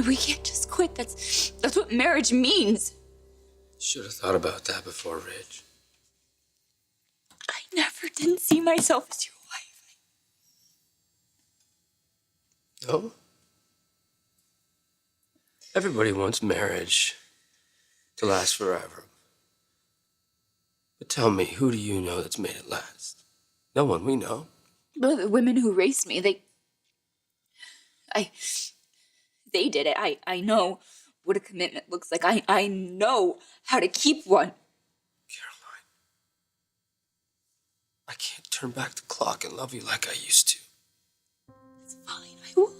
We can't just quit. That's what marriage means. Should have thought about that before, Ridge. I never didn't see myself as your wife. No? Everybody wants marriage to last forever. But tell me, who do you know that's made it last? No one we know. But the women who raised me, they did it. I know what a commitment looks like. I know how to keep one. Caroline, I can't turn back the clock and love you like I used to. It's fine.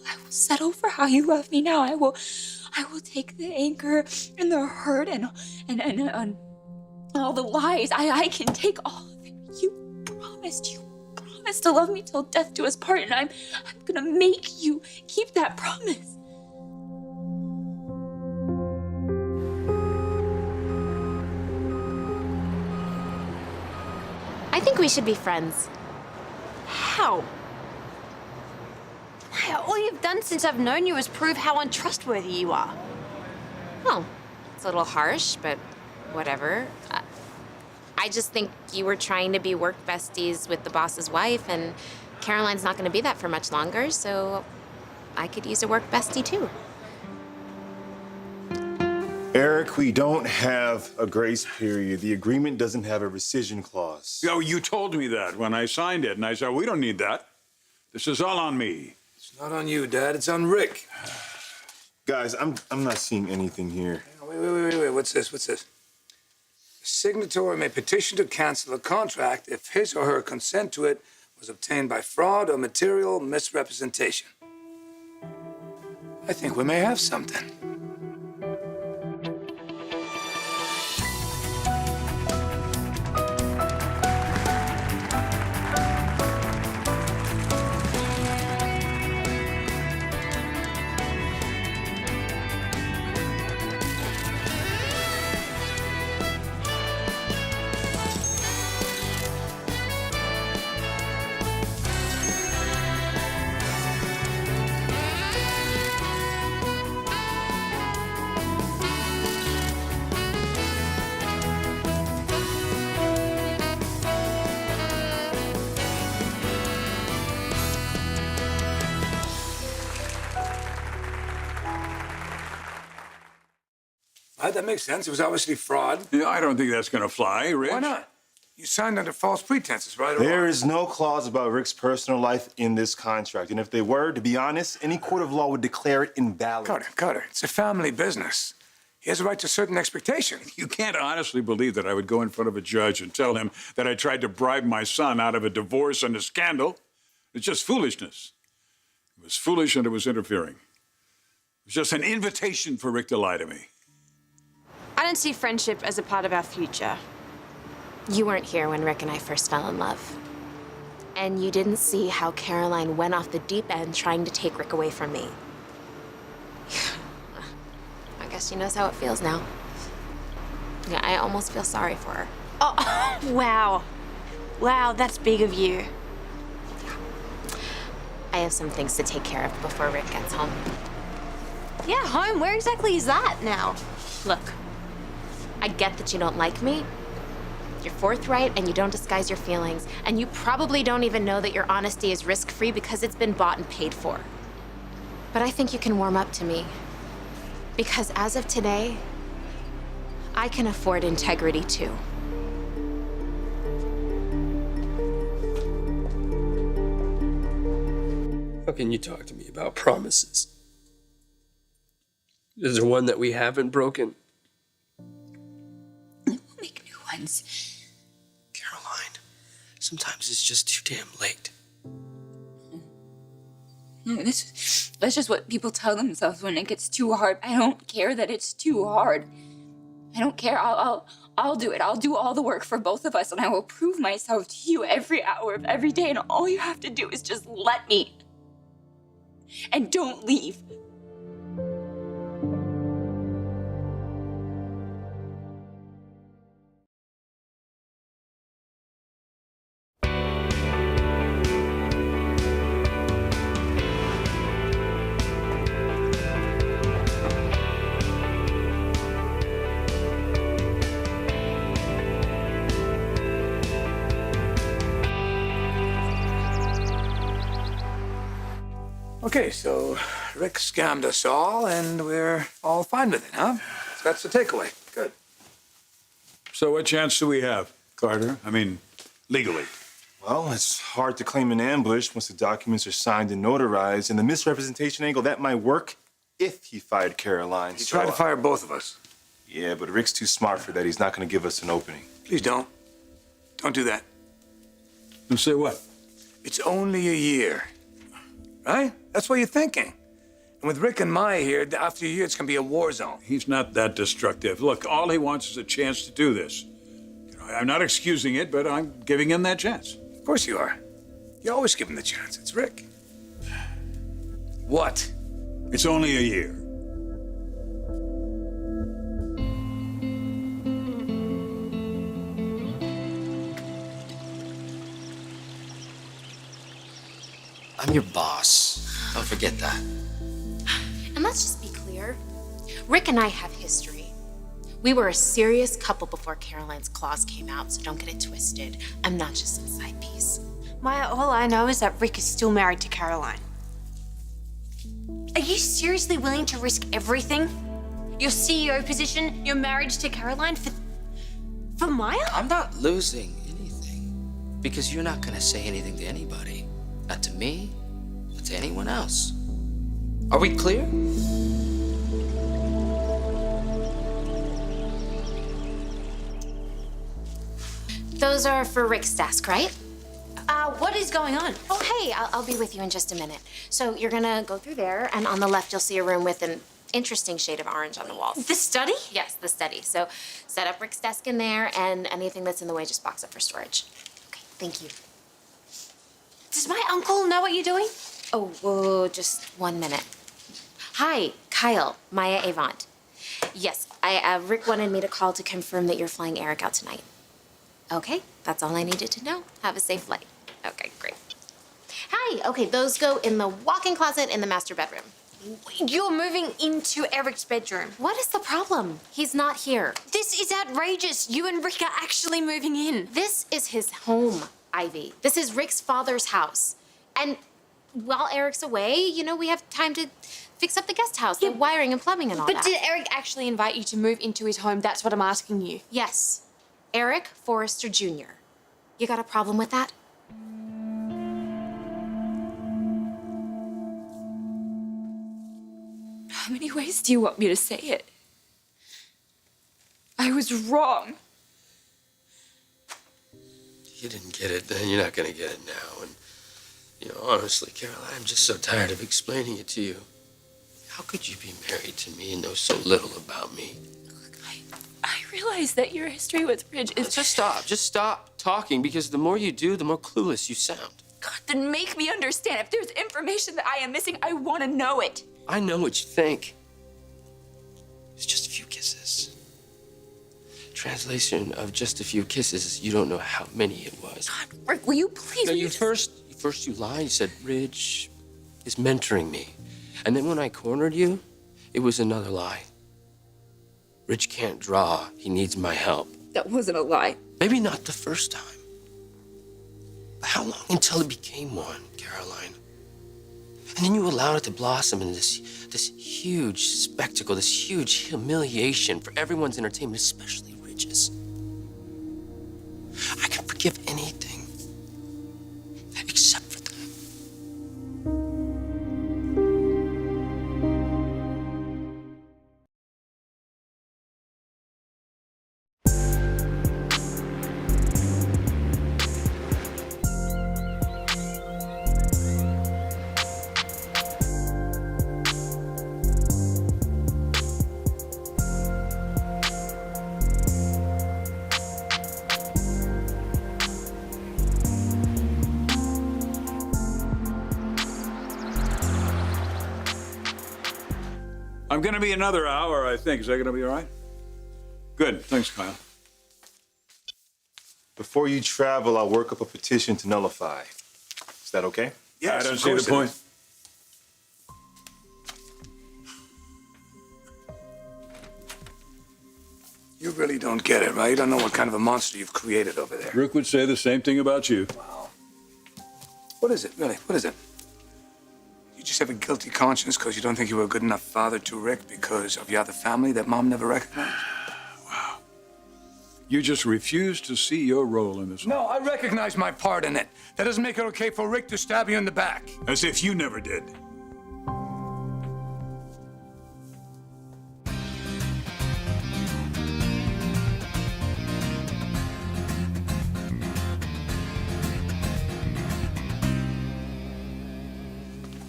I will settle for how you love me now. I will take the anger and the hurt and all the lies. I can take all of it. You promised to love me till death do us part, and I'm gonna make you keep that promise. I think we should be friends. How? All you've done since I've known you is prove how untrustworthy you are. Well, it's a little harsh, but whatever. I just think you were trying to be work besties with the boss's wife, and Caroline's not going to be that for much longer, so I could use a work bestie too. Eric, we don't have a grace period. The agreement doesn't have a rescission clause. Oh, you told me that when I signed it, and I said, we don't need that. This is all on me. It's not on you, Dad. It's on Rick. Guys, I'm not seeing anything here. Wait. What's this? The signatory may petition to cancel a contract if his or her consent to it was obtained by fraud or material misrepresentation. I think we may have something. That makes sense. It was obviously fraud. Yeah, I don't think that's going to fly, Rich. Why not? You signed under false pretenses, right? There is no clause about Rick's personal life in this contract. And if they were, to be honest, any court of law would declare it invalid. Carter, it's a family business. He has a right to certain expectations. You can't honestly believe that I would go in front of a judge and tell him that I tried to bribe my son out of a divorce and a scandal. It's just foolishness. It was foolish and it was interfering. It was just an invitation for Rick to lie to me. I don't see friendship as a part of our future. You weren't here when Rick and I first fell in love. And you didn't see how Caroline went off the deep end trying to take Rick away from me. I guess she knows how it feels now. Yeah, I almost feel sorry for her. Oh, wow. Wow, that's big of you. I have some things to take care of before Rick gets home. Yeah, home? Where exactly is that now? Look, I get that you don't like me. You're forthright and you don't disguise your feelings. And you probably don't even know that your honesty is risk-free because it's been bought and paid for. But I think you can warm up to me. Because as of today, I can afford integrity too. How can you talk to me about promises? Is there one that we haven't broken? We'll make new ones. Caroline, sometimes it's just too damn late. No, that's just what people tell themselves when it gets too hard. I don't care that it's too hard. I don't care. I'll do it. I'll do all the work for both of us, and I will prove myself to you every hour of every day. And all you have to do is just let me. And don't leave. Okay, so Rick scammed us all, and we're all fine with it, huh? So that's the takeaway. Good. So what chance do we have, Carter? I mean, legally. Well, it's hard to claim an ambush once the documents are signed and notarized, and the misrepresentation angle, that might work if he fired Caroline. He tried to fire both of us. Yeah, but Rick's too smart for that. He's not going to give us an opening. Please don't. Don't do that. And say what? It's only a year. Right? That's what you're thinking. And with Rick and Maya here, after a year, it's going to be a war zone. He's not that destructive. Look, all he wants is a chance to do this. You know, I'm not excusing it, but I'm giving him that chance. Of course you are. You always give him the chance. It's Rick. What? It's only a year. I'm your boss. Don't forget that. And let's just be clear. Rick and I have history. We were a serious couple before Caroline's claws came out, so don't get it twisted. I'm not just some side piece. Maya, all I know is that Rick is still married to Caroline. Are you seriously willing to risk everything? Your CEO position, your marriage to Caroline for Maya? I'm not losing anything because you're not going to say anything to anybody. Not to me, not to anyone else. Are we clear? Those are for Rick's desk, right? What is going on? Oh, hey, I'll be with you in just a minute. So you're gonna go through there, and on the left, you'll see a room with an interesting shade of orange on the walls. The study? Yes, the study. So set up Rick's desk in there, and anything that's in the way, just box up for storage. Okay, thank you. Does my uncle know what you're doing? Oh, whoa, just 1 minute. Hi, Kyle, Maya Avant. Yes, Rick wanted me to call to confirm that you're flying Eric out tonight. Okay, that's all I needed to know. Have a safe flight. Okay, great. Hi, okay, those go in the walk-in closet in the master bedroom. You're moving into Eric's bedroom. What is the problem? He's not here. This is outrageous. You and Rick are actually moving in. This is his home, Ivy. This is Rick's father's house. And while Eric's away, you know, we have time to fix up the guest house, the wiring and plumbing and all But that. did Eric actually invite you to move into his home? That's what I'm asking you. Yes, Eric Forrester Jr. You got a problem with that? How many ways do you want me to say it? I was wrong. You didn't get it then. You're not going to get it now. And, you know, honestly, Caroline, I'm just so tired of explaining it to you. How could you be married to me and know so little about me? Look, I realize that your history with Ridge is... Just stop. Just stop talking, because the more you do, the more clueless you sound. God, then make me understand. If there's information that I am missing, I want to know it. I know what you think. It's just a few kisses. Translation of just a few kisses, you don't know how many it was. God, Rick, will you please... No, will you just- first you lied. You said Ridge is mentoring me. And then when I cornered you, it was another lie. Ridge can't draw. He needs my help. That wasn't a lie. Maybe not the first time. But how long until it became one, Caroline? And then you allowed it to blossom in this huge spectacle, this huge humiliation for everyone's entertainment, especially Ridge's. I can forgive anything except for that. I'm gonna be another hour, I think. Is that gonna be all right? Good, thanks, Kyle. Before you travel, I'll work up a petition to nullify. Is that okay? Yes, I don't of see the course it point. is. You really don't get it, right? You don't know what kind of a monster you've created over there. Rick would say the same thing about you. What is it, really? What is it? You just just have a guilty conscience because you don't think you were a good enough father to Rick because of your other family that Mom never recognized? Wow. You just refuse to see your role in this. No, I recognize my part in it. That doesn't make it okay for Rick to stab you in the back. As if you never did.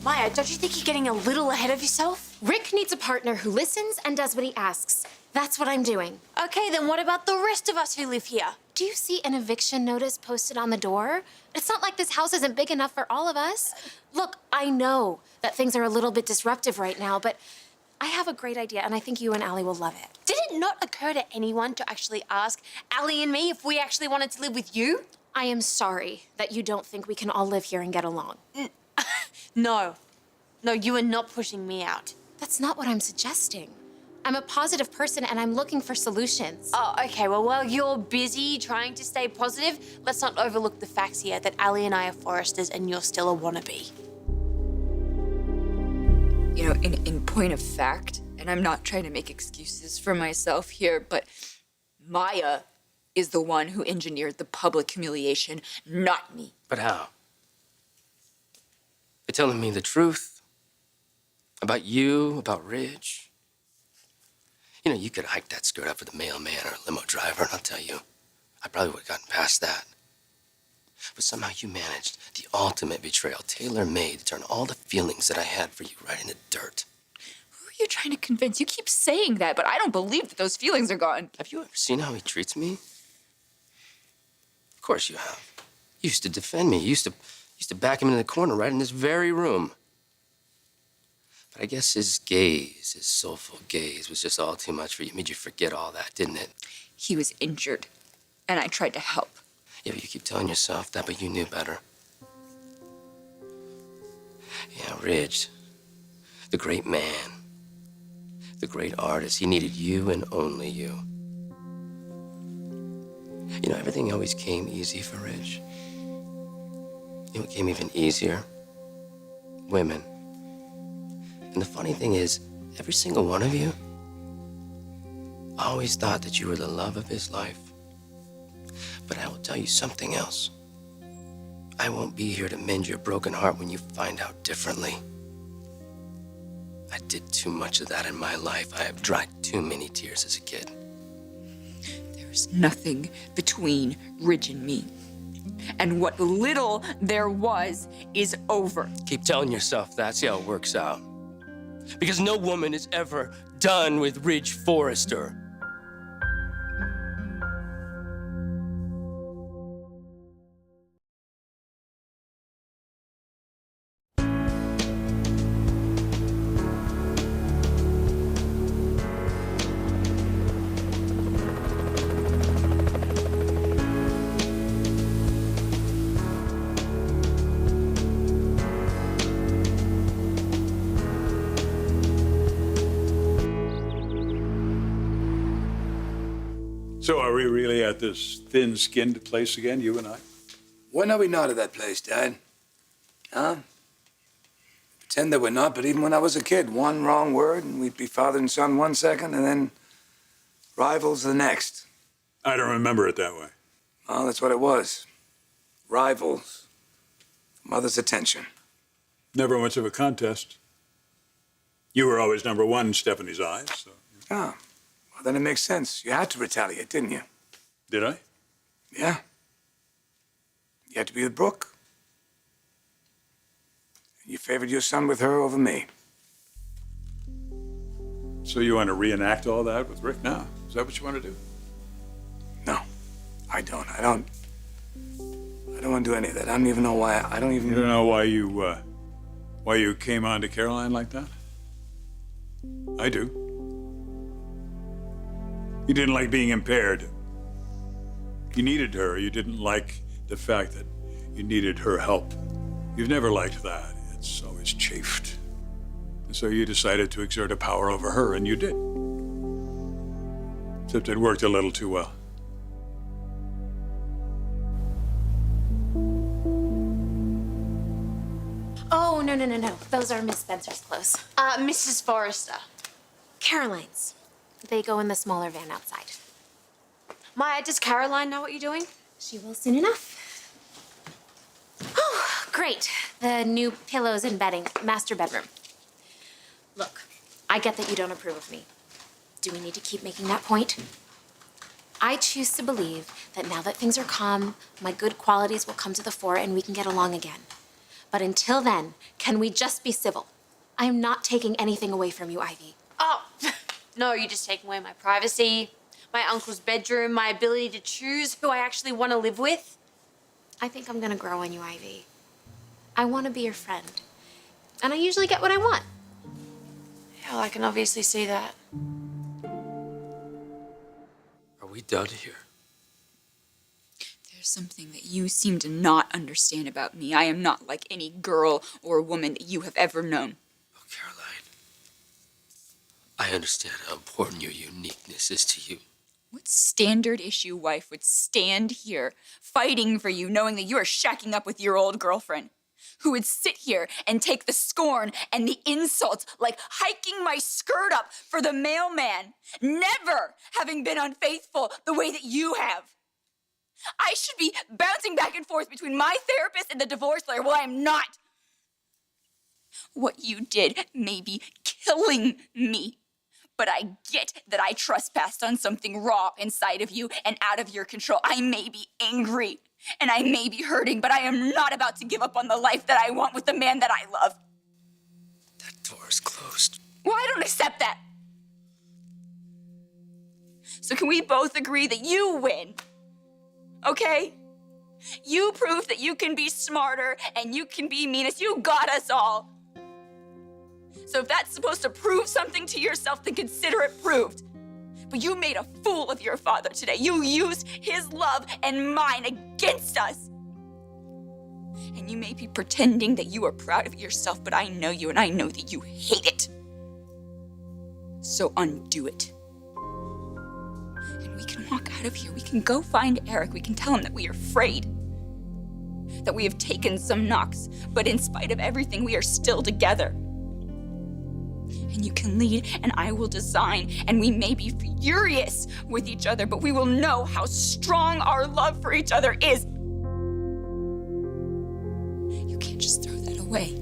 Maya, don't you think you're getting a little ahead of yourself? Rick needs a partner who listens and does what he asks. That's what I'm doing. Okay, then what about the rest of us who live here? Do you see an eviction notice posted on the door? It's not like this house isn't big enough for all of us. Look, I know that things are a little bit disruptive right now, but I have a great idea, and I think you and Allie will love it. Did it not occur to anyone to actually ask Allie and me if we actually wanted to live with you? I am sorry that you don't think we can all live here and get along. No. No, you are not pushing me out. That's not what I'm suggesting. I'm a positive person, and I'm looking for solutions. Oh, okay. Well, while you're busy trying to stay positive, let's not overlook the facts here that Allie and I are foresters and you're still a wannabe. You know, in point of fact, and I'm not trying to make excuses for myself here, but Maya is the one who engineered the public humiliation, not me. But how? You're telling me the truth about you, about Ridge. You know, you could hike that skirt up with a mailman or a limo driver, and I'll tell you, I probably would have gotten past that. But somehow you managed the ultimate betrayal, tailor-made, to turn all the feelings that I had for you right into dirt. Who are you trying to convince? You keep saying that, but I don't believe that those feelings are gone. Have you ever seen how he treats me? Of course you have. You used to defend me. You used to back him into the corner right in this very room. But I guess his gaze, his soulful gaze, was just all too much for you. Made you forget all that, didn't it? He was injured, and I tried to help. Yeah, but you keep telling yourself that, but you knew better. Yeah, Ridge, the great man, the great artist, he needed you and only you. You know, everything always came easy for Ridge. You know what came even easier? Women. And the funny thing is, every single one of you always thought that you were the love of his life. But I will tell you something else. I won't be here to mend your broken heart when you find out differently. I did too much of that in my life. I have dried too many tears as a kid. There's nothing between Ridge and me. And what little there was is over. Keep telling yourself that. See how it works out. Because no woman is ever done with Ridge Forrester. So are we really at this thin-skinned place again, you and I? When are we not at that place, Dad? Huh? Pretend that we're not, but even when I was a kid, one wrong word and we'd be father and son 1 second and then rivals the next. I don't remember it that way. Well, that's what it was. Rivals. Mother's attention. Never much of a contest. You were always number one in Stephanie's eyes, so... Ah, well, then it makes sense. You had to retaliate, didn't you? Did I? Yeah. You had to be with Brooke. You favored your son with her over me. So you want to reenact all that with Rick now? Is that what you want to do? No, I don't. I don't want to do any of that. I don't even know why. I don't even... You don't know why you came on to Caroline like that? I do. You didn't like being impaired. You needed her. You didn't like the fact that you needed her help. You've never liked that. It's always chafed. And so you decided to exert a power over her, and you did. Except it worked a little too well. Oh, no. Those are Miss Spencer's clothes. Mrs. Forrester. Caroline's. They go in the smaller van outside. Maya, does Caroline know what you're doing? She will soon enough. Oh, great. The new pillows and bedding, master bedroom. Look, I get that you don't approve of me. Do we need to keep making that point? I choose to believe that now that things are calm, my good qualities will come to the fore and we can get along again. But until then, can we just be civil? I am not taking anything away from you, Ivy. Oh, no, you're just taking away my privacy, my uncle's bedroom, my ability to choose who I actually want to live with. I think I'm gonna grow on you, Ivy. I want to be your friend. And I usually get what I want. Yeah, well, I can obviously see that. Are we done here? There's something that you seem to not understand about me. I am not like any girl or woman that you have ever known. Oh, Caroline. I understand how important your uniqueness is to you. What standard issue wife would stand here fighting for you knowing that you are shacking up with your old girlfriend? Who would sit here and take the scorn and the insults like hiking my skirt up for the mailman, never having been unfaithful the way that you have? I should be bouncing back and forth between my therapist and the divorce lawyer. Well, I am not. What you did may be killing me. But I get that I trespassed on something raw inside of you and out of your control. I may be angry and I may be hurting, but I am not about to give up on the life that I want with the man that I love. That door is closed. Well, I don't accept that. So can we both agree that you win? Okay? You proved that you can be smarter and you can be meanest. You got us all. So if that's supposed to prove something to yourself, then consider it proved. But you made a fool of your father today. You used his love and mine against us. And you may be pretending that you are proud of yourself, but I know you and I know that you hate it. So undo it. And we can walk out of here. We can go find Eric. We can tell him that we are afraid. That we have taken some knocks, but in spite of everything, we are still together. And you can lead, and I will design, and we may be furious with each other, but we will know how strong our love for each other is. You can't just throw that away.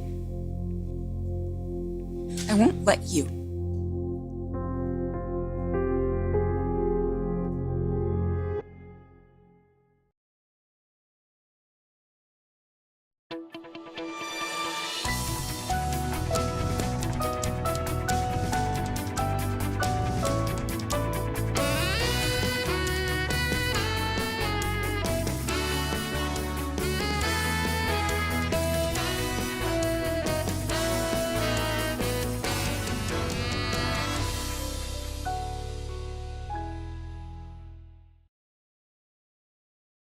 I won't let you.